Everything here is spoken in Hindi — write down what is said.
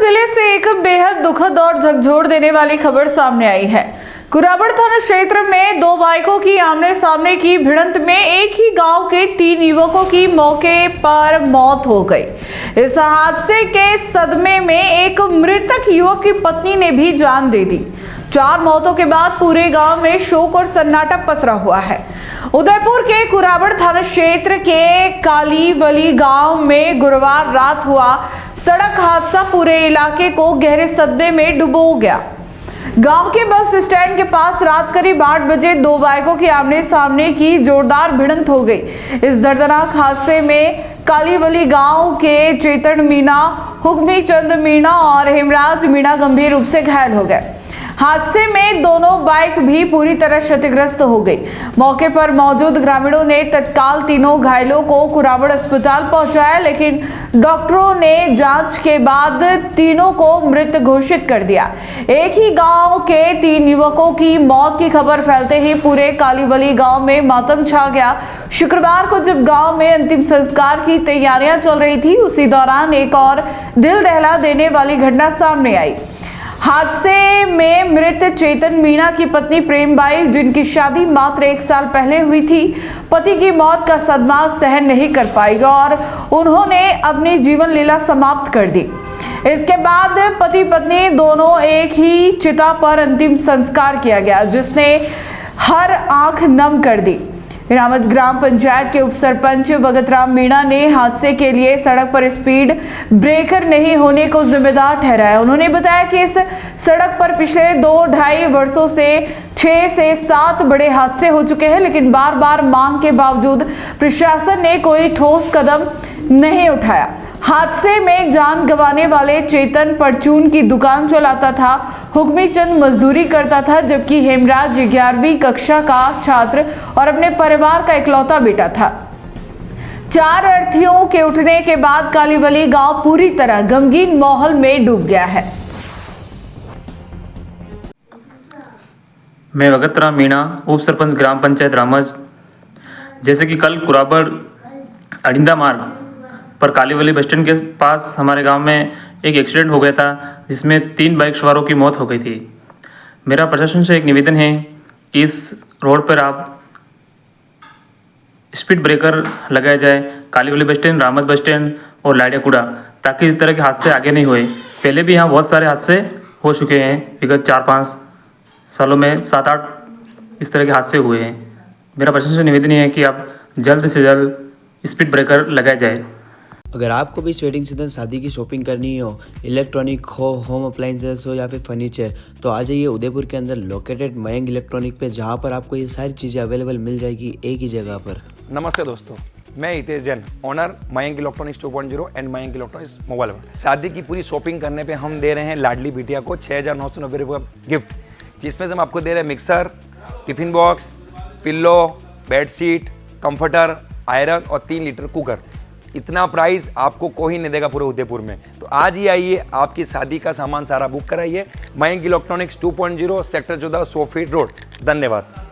जिले से एक बेहद दुखद और झकझोर देने वाली खबर सामने आई है। कुराबड़ थाना क्षेत्र में दो बाइकों की आमने सामने की भिड़ंत में एक ही गांव के 3 युवकों की मौके पर मौत हो गई। इस हादसे के सदमे में एक मृतक युवक की पत्नी ने भी जान दे दी। 4 मौतों के बाद पूरे गांव में शोक और सन्नाटा पसरा हुआ है। उदयपुर के कुराबड़ थाना क्षेत्र के कालीवली गांव में गुरुवार रात हुआ सड़क हादसा पूरे इलाके को गहरे सदमे में डुबो गया। गांव के बस स्टैंड के पास रात करीब 8 बजे 2 बाइकों की आमने सामने की जोरदार भिड़ंत हो गई। इस दर्दनाक हादसे में कालीवली गांव के चेतन मीणा, हुक्मी चंद मीणा और हेमराज मीणा गंभीर रूप से घायल हो गए। हादसे में दोनों बाइक भी पूरी तरह क्षतिग्रस्त हो गई। मौके पर मौजूद ग्रामीणों ने तत्काल तीनों घायलों को कुराबड़ अस्पताल पहुंचाया, लेकिन डॉक्टरों ने जांच के बाद तीनों को मृत घोषित कर दिया। एक ही गांव के 3 युवकों की मौत की खबर फैलते ही पूरे कालीवली गांव में मातम छा गया। शुक्रवार को जब गांव में अंतिम संस्कार की तैयारियां चल रही थी, उसी दौरान एक और दिल दहला देने वाली घटना सामने आई। हादसे में मृत चेतन मीणा की पत्नी प्रेमबाई, जिनकी शादी मात्र 1 साल पहले हुई थी, पति की मौत का सदमा सहन नहीं कर पाई और उन्होंने अपनी जीवन लीला समाप्त कर दी। इसके बाद पति पत्नी दोनों एक ही चिता पर अंतिम संस्कार किया गया, जिसने हर आंख नम कर दी। रामज ग्राम पंचायत के उप सरपंच भगत राम मीणा ने हादसे के लिए सड़क पर स्पीड ब्रेकर नहीं होने को जिम्मेदार ठहराया। उन्होंने बताया कि इस सड़क पर पिछले 2-2.5 वर्षों से 6 से 7 बड़े हादसे हो चुके हैं, लेकिन बार बार मांग के बावजूद प्रशासन ने कोई ठोस कदम नहीं उठाया। हादसे में जान गंवाने वाले चेतन परचून की दुकान चलाता था, हुक्मी चंद मजदूरी करता था, जबकि हेमराज 11वीं कक्षा का छात्र और अपने परिवार का इकलौता बेटा था। 4 अर्थीयों के उठने के बाद कालीवली गांव पूरी तरह गमगीन माहौल में डूब गया है। मैं भगत राम मीणा, उप सरपंच ग्राम पंचायत रामज। जैसे कि कल कुराबड़ अड़िंदा मार्ग पर कालीवली बस स्टैंड के पास हमारे गांव में एक एक्सीडेंट हो गया था, जिसमें 3 बाइक सवारों की मौत हो गई थी। मेरा प्रशासन से एक निवेदन है कि इस रोड पर आप स्पीड ब्रेकर लगाया जाए, Kalivali bus stand, रामज bus stand और लाड़ियाकुड़ा, ताकि इस तरह के हादसे आगे नहीं हुए। पहले भी यहाँ बहुत सारे हादसे हो चुके हैं, विगत 4-5 सालों में 7-8 इस तरह के हादसे हुए हैं। मेरा प्रशासन से निवेदन है कि आप जल्द से जल्द स्पीड ब्रेकर लगाया जाए। अगर आपको भी इस वेडिंग सीजन शादी की शॉपिंग करनी हो, इलेक्ट्रॉनिक हो, होम अप्लाइंसेस हो या फिर फर्नीचर, तो आ जाइए उदयपुर के अंदर लोकेटेड मयंक इलेक्ट्रॉनिक पे, जहां पर आपको ये सारी चीज़ें अवेलेबल मिल जाएगी एक ही जगह पर। नमस्ते दोस्तों, मैं Hitesh Jain, owner Mayank electronics 2.0 and Mayank electronics mobile world. शादी की पूरी शॉपिंग करने पे हम दे रहे हैं लाडली बिटिया को 6,990 रुपये का गिफ्ट, जिसमें से हम आपको दे रहे हैं mixer, tiffin box, pillow, bedsheet, comforter, iron और 3 लीटर कुकर। इतना प्राइस आपको कोई नहीं देगा पूरे उदयपुर में। तो आज ही आइए, आपकी शादी का सामान सारा बुक कराइए। Mayank electronics 2.0 sector 14 100 feet road. धन्यवाद।